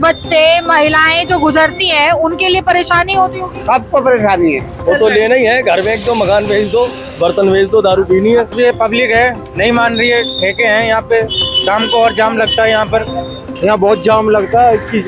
बच्चे महिलाएं जो गुजरती हैं उनके लिए परेशानी होती होगी। सबको परेशानी है। वो तो लेना ही है, घर में एक दो मकान बेच दो, बर्तन बेच दो, दारू पीनी है। ये पब्लिक है, नहीं मान रही है। ठेके हैं यहाँ पे, शाम को और जाम लगता है यहाँ पर। यहाँ बहुत जाम लगता है, इसकी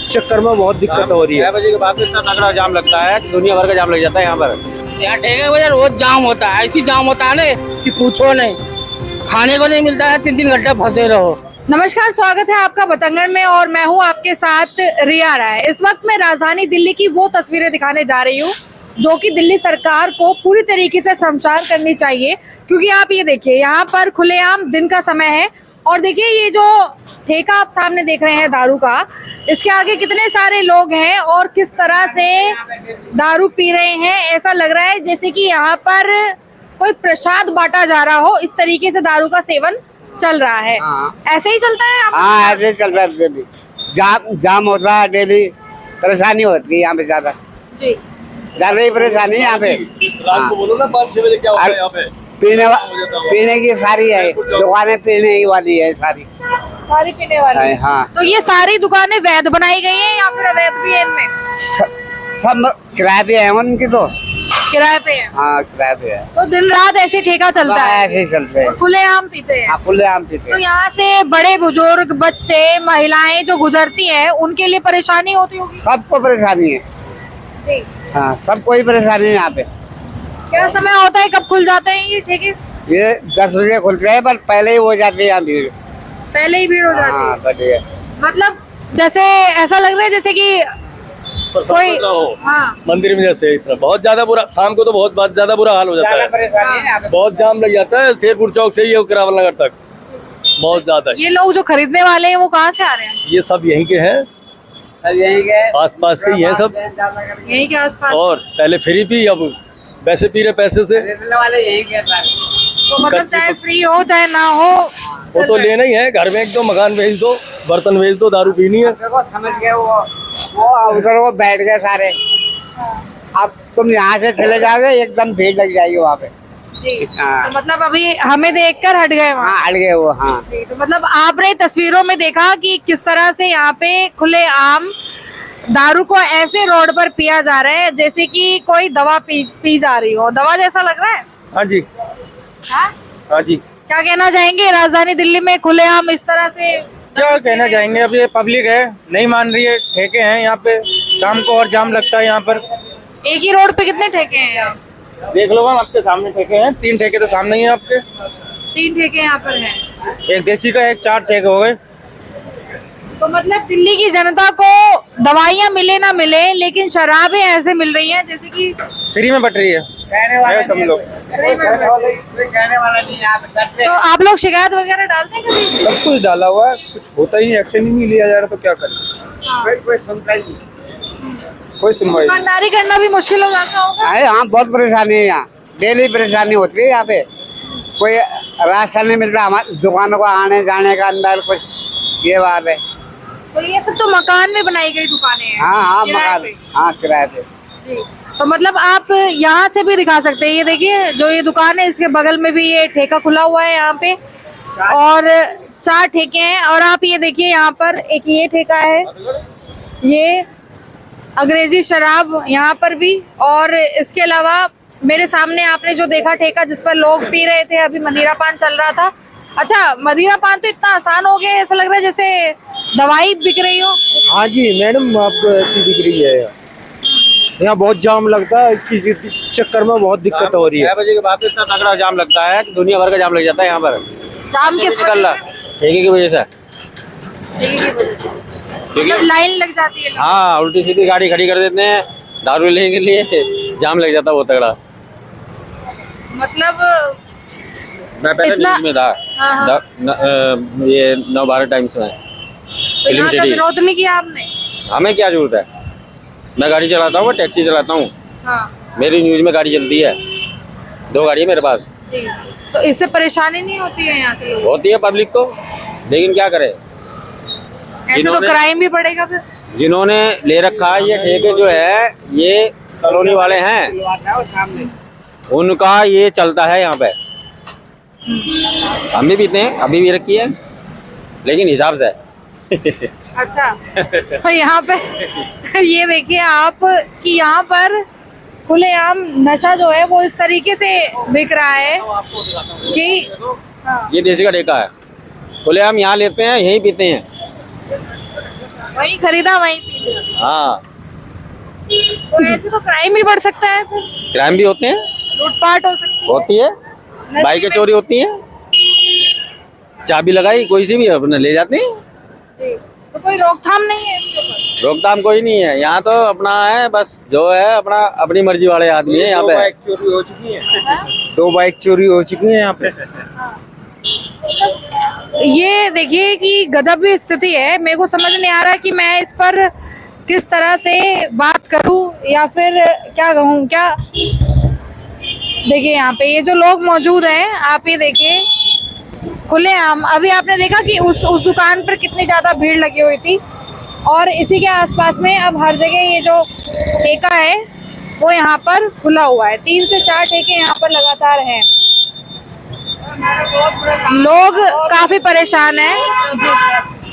चक्कर में बहुत दिक्कत हो रही है। 6 बजे के बाद इतना तगड़ा जाम लगता है, दुनिया भर का जाम लग जाता है यहाँ पर। यहाँ ठेके की वजह रोज जाम होता है, ऐसी जाम होता है ना कि पूछो नहीं, खाने को नहीं मिलता है, 3-3 घंटे फंसे रहो। नमस्कार, स्वागत है आपका बतंगड़ में और मैं हूं आपके साथ रिया राय। इस वक्त मैं राजधानी दिल्ली की वो तस्वीरें दिखाने जा रही हूं जो कि दिल्ली सरकार को पूरी तरीके से शर्मसार करनी चाहिए, क्योंकि आप ये देखिए यहाँ पर खुलेआम दिन का समय है और देखिए ये जो ठेका आप सामने देख रहे हैं दारू का, इसके आगे कितने सारे लोग हैं और किस तरह से दारू पी रहे हैं। ऐसा लग रहा है जैसे कि यहाँ पर कोई प्रसाद बांटा जा रहा हो, इस तरीके से दारू का सेवन चल रहा है। ऐसे ही चलता है। हाँ, ऐसे चल रहा है डेली। जाम होता है डेली, परेशानी होती है यहाँ पे ज्यादा ही परेशानी है यहाँ पे। रात को बोलो ना 5-6 बजे क्या होता है यहाँ पे। पीने की सारी है दुकानें, पीने की वाली है सारी पीने वाली। हाँ, तो ये सारी दुकानें वैध बनाई गई हैं या फिर अवैध भी है इनमें? सब किराए पे है उनकी, तो किराए पे है। हाँ किराए पे है। तो दिन रात ऐसे ठेका चलता है, ऐसे ही चलते हैं, खुलेआम पीते हैं। हाँ, खुलेआम पीते तो हैं। यहाँ से बड़े बुजुर्ग, बच्चे, महिलाएं जो गुजरती हैं उनके लिए परेशानी होती होगी। सबको परेशानी है। जी। हाँ, सबको ही परेशानी है यहाँ पे। क्या समय होता है, कब खुल जाते हैं ये ठेके? ये 10 बजे खुलते हैं, पर पहले ही हो जाती है यहाँ भीड़। पहले ही भीड़ हो जाती हाँ, है। बढ़िया। मतलब जैसे ऐसा लग रहा है जैसे कि कोई हाँ मंदिर में जैसे इतना बहुत ज्यादा बुरा, शाम को तो बहुत ज्यादा बुरा हाल हो जाता है। परेशानी है यहाँ पे। बहुत जाम लग जाता है, शेरपुर चौक से ये करावल नगर तक बहुत ज्यादा। ये लोग जो खरीदने वाले हैं वो कहाँ से आ रहे हैं? ये सब यहीं के हैं, सब यहीं के आस पास के ही हैं सब। यहीं के आसपास। और पहले फ्री पी, अब वैसे पी रहे पैसे से। खरीदने वाले यहीं के सारे। तो मतलब चाहे फ्री हो चाहे ना हो, वो तो लेना ही है, घर में एक दो मकान बेच दो, बर्तन बेच दो, दारू पीनी है। देखो समझ गए, वो उधर वो बैठ गए सारे। अब तुम यहाँ से चले जाओगे, एकदम भीड़ लग जाएगी वहाँ पे। जी। हाँ। तो मतलब अभी हमें देखकर हट गए वहाँ। हाँ, हट गए वो। हाँ, जी, तो मतलब आपने तस्वीरों में देखा कि किस तरह से यहाँ पे खुलेआम दारू को ऐसे रोड पर पिया जा रहा है जैसे कि कोई दवा पी जा रही हो। दवा जैसा लग रहा है। हाँ जी, हाँ? हाँ जी। क्या कहना चाहेंगे, राजधानी दिल्ली में खुलेआम इस तरह से? क्या कहना चाहेंगे, अब ये पब्लिक है, नहीं मान रही है। ठेके हैं यहाँ पे, शाम को और जाम लगता है यहाँ पर। एक ही रोड पे कितने ठेके हैं यहाँ? देख लो मैम, आपके सामने ठेके हैं। 3 ठेके तो सामने ही है आपके। 3 ठेके यहाँ पर हैं। एक देसी का, एक 4 ठेके हो गए। तो मतलब दिल्ली की जनता को दवाइयाँ मिले ना मिले, लेकिन शराबें ऐसे मिल रही हैं जैसे कि फ्री में बट रही है। कहने वाला सब लोग कहने वाला नहीं यहाँ पे करते। तो आप लोग शिकायत वगैरह डालते हैं कभी? सब कुछ डाला हुआ है, कुछ होता ही नहीं, एक्शन ही नहीं लिया जा रहा, तो क्या करें। कोई सुनता ही नहीं। कोई सुनवाई नहीं। दुकानदारी करना भी मुश्किल हो जाता होगा। अरे हाँ, बहुत परेशानी है यहाँ, डेली परेशानी होती है यहाँ पे। कोई रास्ता नहीं मिलता हमारी दुकानों को आने जाने का, अंदर कुछ, ये बात है। तो ये सब तो मकान में बनाई गई दुकानें हैं। हाँ हाँ, किराए मकान, पे। हाँ किराए पे। जी। तो मतलब आप यहाँ से भी दिखा सकते हैं, ये देखिए जो ये दुकान है इसके बगल में भी ये ठेका खुला हुआ है यहाँ पे, और 4 ठेके हैं। और आप ये देखिए यहाँ पर एक ये ठेका है, ये अंग्रेजी शराब यहाँ पर भी। और इसके अलावा मेरे सामने आपने जो देखा ठेका जिस पर लोग पी रहे थे, अभी मदिरा पान चल रहा था। अच्छा, मदिरा पान तो इतना आसान हो गया है, ऐसा लग रहा है जैसे दवाई बिक रही हो। हाँ जी मैडम, आपको ऐसी दिख रही है। यहाँ बहुत जाम लगता है, इसकी चक्कर में बहुत दिक्कत हो रही है। 6 बजे के बाद इतना तगड़ा जाम लगता है, दुनिया भर का जाम लग जाता है यहाँ पर। जाम किस निकल रहा वजह से? ठेके की वजह से। ठेके की वजह से। मतलब लाइन लग जाती है। हाँ, उल्टी सीधी गाड़ी खड़ी कर देते हैं दारू लेने के लिए, जाम लग जाता है बहुत तगड़ा। मतलब मैं पहले इतना- न्यूज़ में था। हाँ। ये 9-12 टाइम्स में तो फिल्म यहाँ का सिटी। विरोध नहीं किया आपने? हमें क्या जरूरत है, मैं गाड़ी चलाता हूँ, टैक्सी चलाता हूँ, हाँ मेरी न्यूज़ में गाड़ी चलती है, 2 गाड़ी है मेरे पास। जी। तो इससे परेशानी नहीं होती है यहाँ के लोग? होती है पब्लिक को, लेकिन क्या करे, ऐसे तो इन्होंने- क्राइम भी बढ़ेगा फिर। जिन्होंने ले रखा है ये ठेके जो है, ये कॉलोनी वाले हैं, उनका ये चलता है यहाँ पे। हम भी पीते हैं, अभी भी रखी है, लेकिन हिसाब से अच्छा तो यहाँ पे ये देखिए आप कि यहाँ पर खुलेआम नशा जो है वो इस तरीके से बिक रहा है कि ये देसी का ठेका है, खुले हम यहाँ लेते हैं, यहीं पीते हैं। वहीं खरीदा वहीं पी लिया। हाँ, तो ऐसे तो क्राइम भी बढ़ सकता है, फिर क्राइम भी होते हैं, लूटपाट हो सकती होती है, है, बाइकें चोरी होती हैं, चाबी लगाई कोई सी भी अपने ले जाते हैं। जी। तो कोई रोकथाम नहीं है इसके ऊपर? रोकथाम कोई नहीं है यहाँ तो, अपना है बस जो है अपना अपनी मर्जी वाले आदमी है यहाँ पे। बाइक चोरी हो चुकी है, 2 बाइक चोरी हो चुकी है यहाँ पे। ये देखिए कि गजब भी स्थिति है। मेरे को समझ नहीं आ रहा कि मैं इस पर किस तरह से बात करूं या फिर क्या कहूं। क्या देखिए यहाँ पे ये जो लोग मौजूद हैं, आप ये देखिए खुलेआम। अभी आपने देखा कि उस दुकान पर कितनी ज्यादा भीड़ लगी हुई थी और इसी के आसपास में अब हर जगह ये जो ठेका है वो यहाँ पर खुला हुआ है। 3 से 4 ठेके यहाँ पर लगातार हैं। लोग काफी परेशान हैं।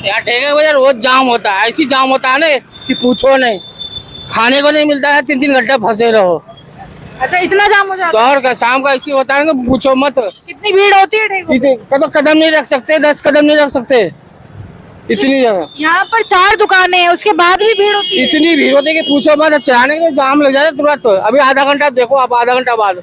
यार ठेके की वजह रोज जाम होता है, ऐसी जाम होता है ना कि पूछो नहीं, खाने को नहीं मिलता है, 3-3 घंटे फंसे रहो। अच्छा इतना जाम हो जाता है? और का शाम का ऐसी होता है ना, पूछो मत। कितनी भीड़ होती है ठेकों पे? तो कदम नहीं रख सकते, 10 कदम नहीं रख सकते, इतनी जगह। यहाँ पर 4 दुकानें हैं, उसके बाद भी भीड़ होती है। इतनी भीड़ होती है कि पूछो मत, चलाने के लिए जाम लग जाता है तुरंत। अभी आधा घंटा देखो, आप आधा घंटा बाद।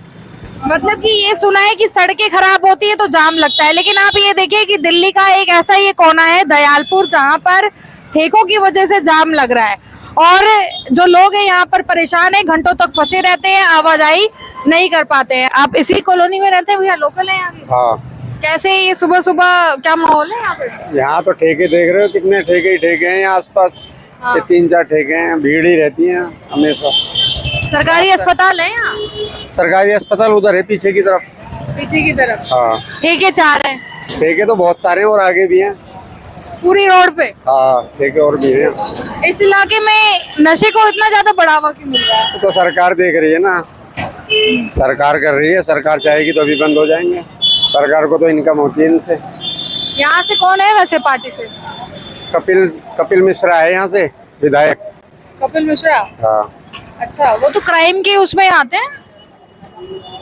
मतलब कि ये सुना है कि सड़कें खराब होती है तो जाम लगता है, लेकिन आप ये देखिए कि दिल्ली का एक ऐसा ये कोना है दयालपुर जहाँ पर ठेकों की वजह से जाम लग रहा है और जो लोग हैं यहाँ पर परेशान हैं, घंटों तक फंसे रहते हैं, आवाजाही नहीं कर पाते हैं। आप इसी कॉलोनी में रहते हैं भैया? लोकल है यहाँ के? हाँ, कैसे ये सुबह सुबह क्या माहौल है यहाँ पे? यहाँ तो ठेके देख रहे हो, कितने ठेके ही ठेके हैं यहाँ आसपास। हाँ। ये 3-4 ठेके हैं, भीड़ ही रहती है हमेशा। सरकारी अस्पताल है यहाँ? सरकारी अस्पताल उधर है पीछे की तरफ। पीछे की तरफ? हाँ, ठेके 4 हैं ठेके तो बहुत सारे हैं और आगे भी हैं। पूरी रोड पे? हाँ, ठेके और भी हैं। इस इलाके में नशे को इतना ज्यादा बढ़ावा क्यों मिल रहा है? तो सरकार देख रही है ना, सरकार कर रही है। सरकार चाहेगी तो अभी बंद हो जाएंगे। सरकार को तो इनकम होती है इनसे। यहाँ से कौन है वैसे पार्टी से? कपिल मिश्रा है यहाँ से विधायक। कपिल मिश्रा? हाँ अच्छा, वो तो क्राइम के उसमें आते हैं।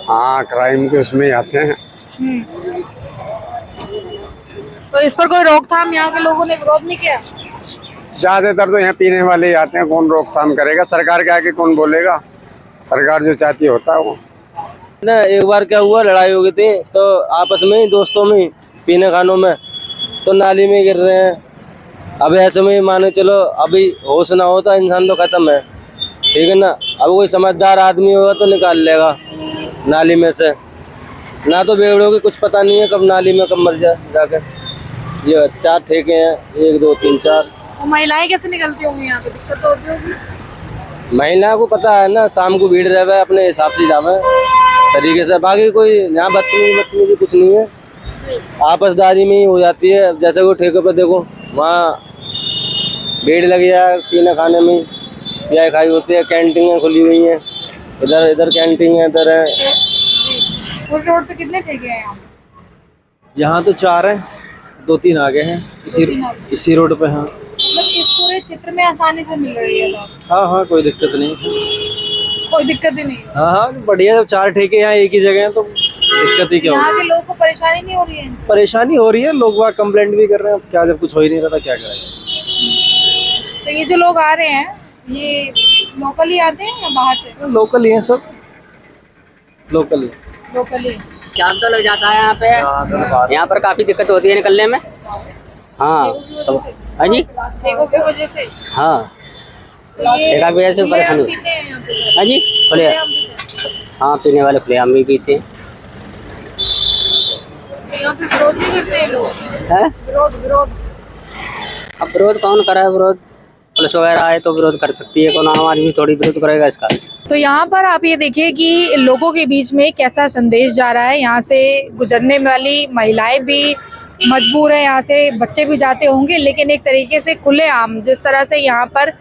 हाँ, क्राइम के उसमें ही आते हैं। तो इस पर कोई रोकथाम यहाँ के लोगों ने विरोध नहीं किया? ज्यादातर तो यहाँ पीने वाले ही आते हैं, कौन रोकथाम करेगा? सरकार के आगे कौन बोलेगा? सरकार जो चाहती है होता है वो। ना एक बार क्या हुआ, लड़ाई हो गई थी तो आपस में ही दोस्तों में पीने खानों में, तो नाली में गिर रहे हैं। अब ऐसे में मानो चलो अभी होश ना हो तो इंसान तो खत्म है, ठीक है ना। अब कोई समझदार आदमी होगा तो निकाल लेगा नाली में से, ना तो बेवड़ों की कुछ पता नहीं है कब नाली में कब मर जाए जाके। ये 4 ठेके हैं, 1 2 3 4। महिलाएं कैसे निकलती होंगी यहाँ पे? दिक्कत तो होती होगी। महिला को पता है ना, शाम को भीड़ रहे अपने हिसाब से जावे तरीके से। बाकी कोई यहाँ बदतमीजी कुछ नहीं है, आपसदारी में ही हो जाती है। जैसे कोई ठेके पर देखो, वहाँ भीड़ लगी है पीने खाने में, या खाई होती है। कैंटीनें खुली हुई हैं, इधर कैंटीन है, इधर है। पूरे रोड पे कितने ठेके हैं यहाँ? यहाँ तो 4 हैं, 2-3 आगे हैं इसी रोड पे। हाँ मतलब इस पूरे क्षेत्र में आसानी से मिल रही है तो? हाँ, कोई दिक्कत नहीं। कोई दिक्कत ही नहीं? हाँ, बढ़िया। 4 ठेके यहाँ एक ही जगह हैं तो दिक्कत ही क्या यहाँ होगी? के लोगों को परेशानी नहीं हो रही है इनसे? परेशानी हो रही है, लोग वहाँ कंप्लेंट भी कर रहे हैं। अब क्या, जब कुछ हो ही नहीं रहा था क्या करेंगे। तो ये जो लोग आ रहे हैं ये लोकल ही आते हैं या बाहर से? लोकल ही हैं सब, लोकल ही। लोकल ही। जाम तो लग जाता है यहाँ पे, यहाँ पर काफी दिक्कत होती है निकलने में। हाँ सब। हाँ जी, ठेकों की वजह से? हाँ ठेका की वजह से परेशानी। पीते हैं यहाँ पे? हाँ जी, खुले। हाँ, पीने वाले खुलेआम भी पीते हैं। यहाँ पे विरोध नहीं करते हैं लोग? है विरोध? अब विरोध कौन करे? विरोध पुलिस वगैरह आए तो विरोध कर सकती है, कौन आम आदमी थोड़ी विरोध करेगा इसका। तो यहाँ पर आप ये देखिए कि लोगों के बीच में कैसा संदेश जा रहा है। यहाँ से गुजरने वाली महिलाएं भी मजबूर है, यहाँ से बच्चे भी जाते होंगे, लेकिन एक तरीके से खुलेआम जिस तरह से यहाँ पर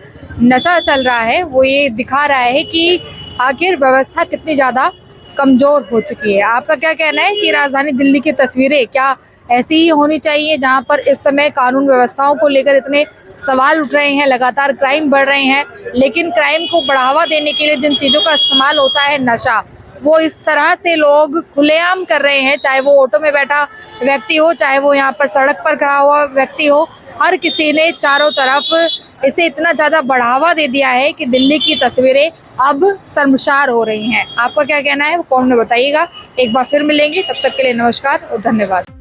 नशा चल रहा है वो ये दिखा रहा है कि आखिर व्यवस्था कितनी ज़्यादा कमज़ोर हो चुकी है। आपका क्या कहना है कि राजधानी दिल्ली की तस्वीरें क्या ऐसी ही होनी चाहिए जहाँ पर इस समय कानून व्यवस्थाओं को लेकर इतने सवाल उठ रहे हैं, लगातार क्राइम बढ़ रहे हैं, लेकिन क्राइम को बढ़ावा देने के लिए जिन चीज़ों का इस्तेमाल होता है, नशा, वो इस तरह से लोग खुलेआम कर रहे हैं। चाहे वो ऑटो में बैठा व्यक्ति हो, चाहे वो यहाँ पर सड़क पर खड़ा हुआ व्यक्ति हो, हर किसी ने चारों तरफ इसे इतना ज़्यादा बढ़ावा दे दिया है कि दिल्ली की तस्वीरें अब शर्मसार हो रही हैं। आपका क्या कहना है वो कमेंट में बताइएगा। एक बार फिर मिलेंगे, तब तक के लिए नमस्कार और धन्यवाद।